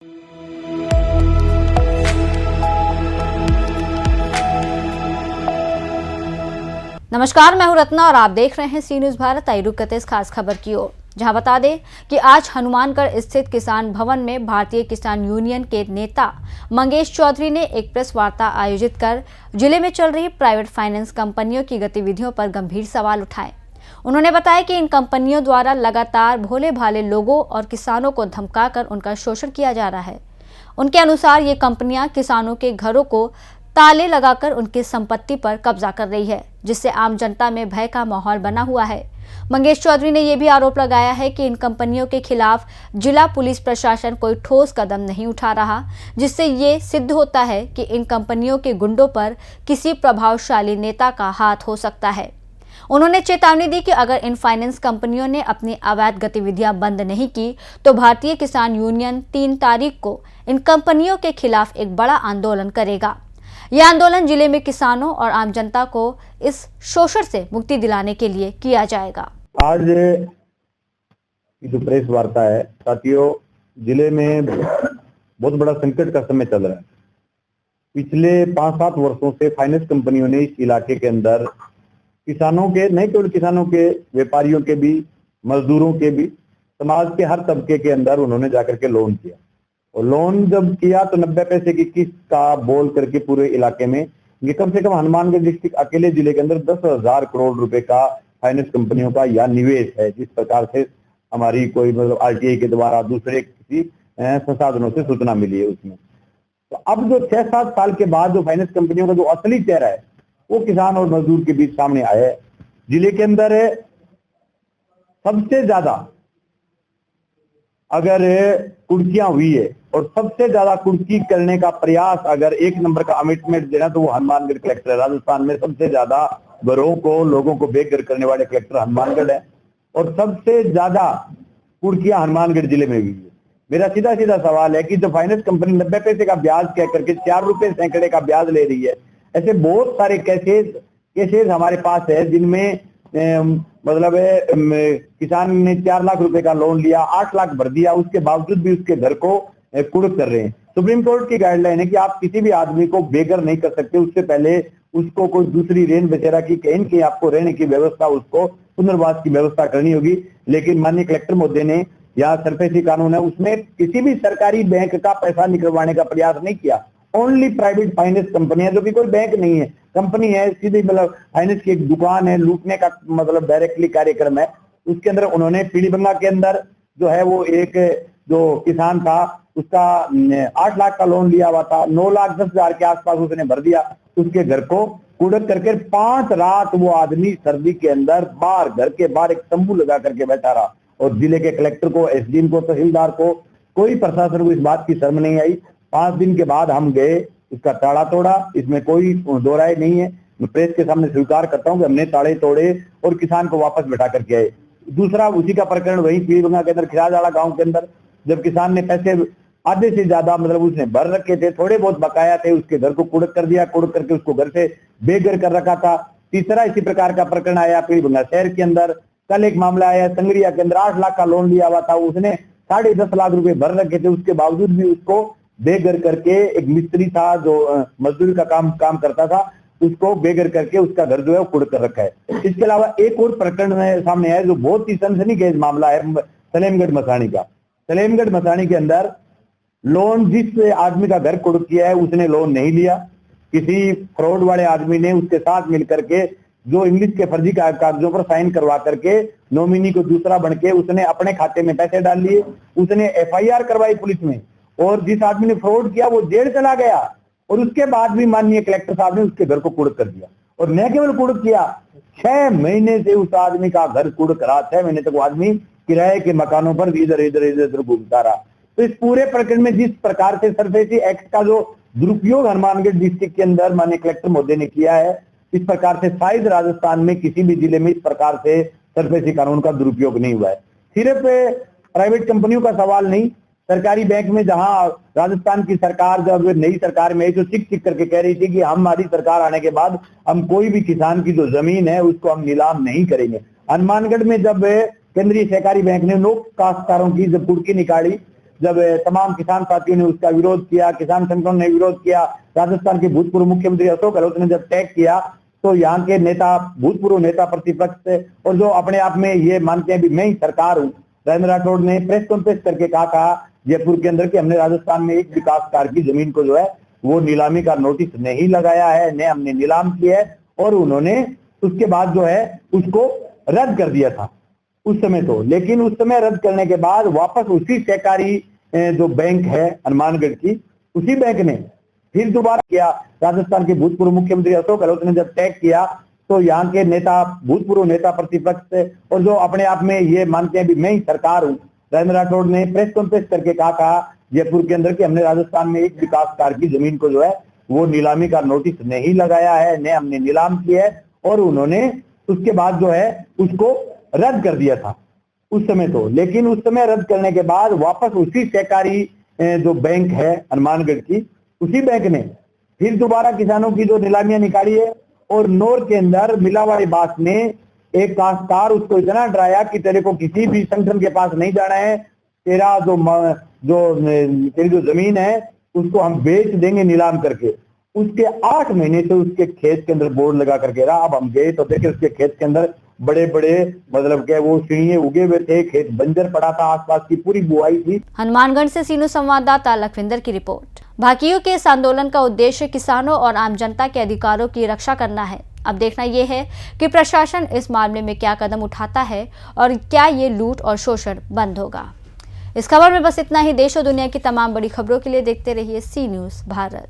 नमस्कार, मैं हूं रत्ना और आप देख रहे हैं सी न्यूज भारत। आई रुक करते इस खास खबर की ओर, जहां बता दें कि आज हनुमानगढ़ स्थित किसान भवन में भारतीय किसान यूनियन के नेता मंगेश चौधरी ने एक प्रेस वार्ता आयोजित कर जिले में चल रही प्राइवेट फाइनेंस कंपनियों की गतिविधियों पर गंभीर सवाल उठाए। उन्होंने बताया कि इन कंपनियों द्वारा लगातार भोले भाले लोगों और किसानों को धमकाकर उनका शोषण किया जा रहा है। उनके अनुसार ये कंपनियां किसानों के घरों को ताले लगाकर उनकी संपत्ति पर कब्जा कर रही है, जिससे आम जनता में भय का माहौल बना हुआ है। मंगेश चौधरी ने यह भी आरोप लगाया है कि इन कंपनियों के खिलाफ जिला पुलिस प्रशासन कोई ठोस कदम नहीं उठा रहा, जिससे ये सिद्ध होता है कि इन कंपनियों के गुंडों पर किसी प्रभावशाली नेता का हाथ हो सकता है। उन्होंने चेतावनी दी कि अगर इन फाइनेंस कंपनियों ने अपनी अवैध गतिविधियां बंद नहीं की तो भारतीय किसान यूनियन 3 तारीख को इन कंपनियों के खिलाफ एक बड़ा आंदोलन करेगा। यह आंदोलन जिले में किसानों और आम जनता को इस शोषण से मुक्ति दिलाने के लिए किया जाएगा। आज जो प्रेस वार्ता है साथियों, जिले में बहुत बड़ा संकट का समय चल रहा है। पिछले 5-7 वर्षों से फाइनेंस कंपनियों ने इस इलाके के अंदर किसानों के, नहीं केवल किसानों के, व्यापारियों के भी, मजदूरों के भी, समाज के हर तबके के अंदर उन्होंने जाकर के लोन किया। और लोन जब किया तो 90 पैसे की किस्त का बोल करके पूरे इलाके में ये कम से कम हनुमानगढ़ डिस्ट्रिक्ट अकेले जिले के अंदर 10,000 करोड़ रुपए का फाइनेंस कंपनियों का यह निवेश है। जिस प्रकार से हमारी कोई मतलब आरटीआई के द्वारा दूसरे किसी संसाधनों से सूचना मिली है उसमें। तो अब जो 6-7 साल के बाद जो फाइनेंस कंपनियों का जो असली चेहरा है वो किसान और मजदूर के बीच सामने आया है। जिले के अंदर सबसे ज्यादा अगर कुर्कियां हुई है और सबसे ज्यादा कुर्की करने का प्रयास अगर 1 नंबर का कमिटमेंट देना तो वो हनुमानगढ़ कलेक्टर है। राजस्थान में सबसे ज्यादा घरों को, लोगों को बेघर करने वाले कलेक्टर हनुमानगढ़ है और सबसे ज्यादा कुर्कियां हनुमानगढ़ जिले में हुई है। मेरा सीधा सीधा सवाल है कि जो फाइनेंस कंपनी 90 पैसे का ब्याज कह करके 4 रुपए सैकड़े का ब्याज ले रही है, ऐसे बहुत सारे केसेस हमारे पास है जिनमें मतलब किसान ने 4 लाख रुपए का लोन लिया, 8 लाख भर दिया, उसके बावजूद भी उसके घर को कुर्क कर रहे हैं। सुप्रीम कोर्ट की गाइडलाइन है कि आप किसी भी आदमी को बेघर नहीं कर सकते, उससे पहले उसको कोई दूसरी रेन बसेरा की कहीं की आपको रहने की व्यवस्था, उसको पुनर्वास की व्यवस्था करनी होगी। लेकिन माननीय कलेक्टर महोदय ने या सरफेसी कानून है उसमें किसी भी सरकारी बैंक का पैसा निकलवाने का प्रयास नहीं किया। ओनली प्राइवेट फाइनेंस कंपनी है, जो कि कोई बैंक नहीं है, कंपनी है, सीधी मतलब फाइनेंस की एक दुकान है, लूटने का मतलब डायरेक्टली कार्यक्रम है। उसके अंदर उन्होंने पीलीबंगा के अंदर जो है वो एक जो किसान था उसका 8 लाख का लोन लिया हुआ था, 9,10,000 के आसपास उसने भर दिया, उसके घर को कुड़क करके 5 रात वो आदमी सर्दी के अंदर बाहर, घर के बाहर एक तंबू लगा करके बैठा रहा। और जिले के कलेक्टर को, एसडीएम को, तहसीलदार को, कोई प्रशासन को इस बात की शर्म नहीं आई। 5 दिन के बाद हम गए, इसका ताला तोड़ा, इसमें कोई दो राय नहीं है। मैं प्रेस के सामने स्वीकार करता हूं कि हमने ताले तोड़े और किसान को वापस बैठा करके आए। दूसरा उसी का प्रकरण वही पीलीबंगा के अंदर खिराजाड़ा गांव के अंदर, जब किसान ने पैसे आधे से ज्यादा मतलब उसने भर रखे थे, थोड़े बहुत बकाया थे, उसके घर को कुड़क कर दिया, कुड़क करके उसको घर से बेघर कर रखा था। तीसरा इसी प्रकार का प्रकरण आया पीलीबंगा शहर के अंदर। कल एक मामला आया संगरिया के अंदर, 8 लाख का लोन लिया हुआ था, उसने 10.5 लाख रुपए भर रखे थे, उसके बावजूद भी उसको बेघर करके, एक मिस्त्री था जो मजदूरी का काम करता था, उसको बेघर करके उसका घर जो है वो कुड़ कर रखा है। इसके अलावा एक और प्रकरण सामने आया जो बहुत ही सनसनीखेज मामला है सलेमगढ़ मसाणी का। सलेमगढ़ मसाणी के अंदर लोन, जिस आदमी का घर कुड़ किया है उसने लोन नहीं लिया, किसी फ्रॉड वाले आदमी ने उसके साथ मिलकर के जो इंग्लिश के फर्जी कागजों पर साइन करवा करके नॉमिनी को दूसरा बनके उसने अपने खाते में पैसे डाल लिए, उसने एफआईआर करवाई पुलिस में, और जिस आदमी ने फ्रॉड किया वो जेल चला गया। और उसके बाद भी माननीय कलेक्टर साहब ने उसके घर को कुड़क कर दिया। और न केवल कुड़क किया, 6 महीने से उस आदमी का घर कुड़क रहा, 6 महीने तक वो आदमी किराए के मकानों पर इधर घूमता रहा। तो इस पूरे प्रकरण में जिस प्रकार से सरफेसी एक्ट का जो दुरुपयोग हनुमानगढ़ डिस्ट्रिक्ट के अंदर माननीय कलेक्टर महोदय ने किया है, इस प्रकार से शायद राजस्थान में किसी भी जिले में इस प्रकार से सरफेसी कानून का दुरुपयोग नहीं हुआ है। सिर्फ प्राइवेट कंपनियों का सवाल नहीं, सरकारी बैंक में जहां राजस्थान की सरकार जब नई सरकार में जो चिक करके कह रही थी कि हमारी सरकार आने के बाद हम कोई भी किसान की जो जमीन है उसको हम नीलाम नहीं करेंगे। हनुमानगढ़ में जब केंद्रीय सहकारी बैंक ने लोक काश्तकारों की जब कुर्की निकाली जब तमाम किसान साथियों ने उसका विरोध किया, किसान संगठनों ने विरोध किया, राजस्थान के भूतपूर्व मुख्यमंत्री अशोक गहलोत ने जब टैग किया, तो यहाँ के नेता, भूतपूर्व नेता प्रतिपक्ष और जो अपने आप में ये मानते हैं भी मैं ही सरकार हूँ, राजेंद्र राठौड़ ने प्रेस कॉन्फ्रेंस करके कहा जयपुर के अंदर कि हमने राजस्थान में एक विकास कार्य की जमीन को जो है वो नीलामी का नोटिस नहीं लगाया है, न हमने नीलाम किया है, और उन्होंने उसके बाद जो है उसको रद्द कर दिया था उस समय तो। लेकिन उस समय रद्द करने के बाद वापस उसी सहकारी जो बैंक है हनुमानगढ़ की, उसी बैंक ने फिर दोबारा किया। राजस्थान के भूतपूर्व मुख्यमंत्री अशोक गहलोत ने जब टैग किया, तो यहाँ के नेता, भूतपूर्व नेता प्रतिपक्ष और जो अपने आप में ये मानते हैं भी मैं ही सरकार हूँ, राजेंद्र राठौड़ ने प्रेस कॉन्फ्रेंस करके कहा जयपुर के अंदर कि हमने राजस्थान में एक विकास कार्य की जमीन को जो है वो नीलामी का नोटिस नहीं लगाया है, न हमने नीलाम किया है, और उन्होंने उसके बाद जो है उसको रद्द कर दिया था उस समय तो। लेकिन उस समय रद्द करने के बाद वापस उसी सहकारी जो बैंक है हनुमानगढ़ की, उसी बैंक ने फिर दोबारा किसानों की जो नीलामियां निकाली है, और नौर के अंदर मिलावाड़ी बास ने एक काश्तकार उसको इतना डराया कि तेरे को किसी भी संगठन के पास नहीं जाना है, तेरा तेरी जो जमीन है उसको हम बेच देंगे नीलाम करके। उसके 8 महीने से उसके खेत के अंदर बोर्ड लगा करके रहा। अब हम गए तो देखे उसके खेत के अंदर बड़े बड़े मतलब के वो सीढ़िए उगे हुए थे, खेत बंजर पड़ा था, आसपास की पूरी बुआई थी। हनुमानगढ़ से सीनू संवाददाता लखविंदर की रिपोर्ट। भाकियों के इस आंदोलन का उद्देश्य किसानों और आम जनता के अधिकारों की रक्षा करना है। अब देखना यह है कि प्रशासन इस मामले में क्या कदम उठाता है और क्या ये लूट और शोषण बंद होगा। इस खबर में बस इतना ही। देश और दुनिया की तमाम बड़ी खबरों के लिए देखते रहिए सी न्यूज़ भारत।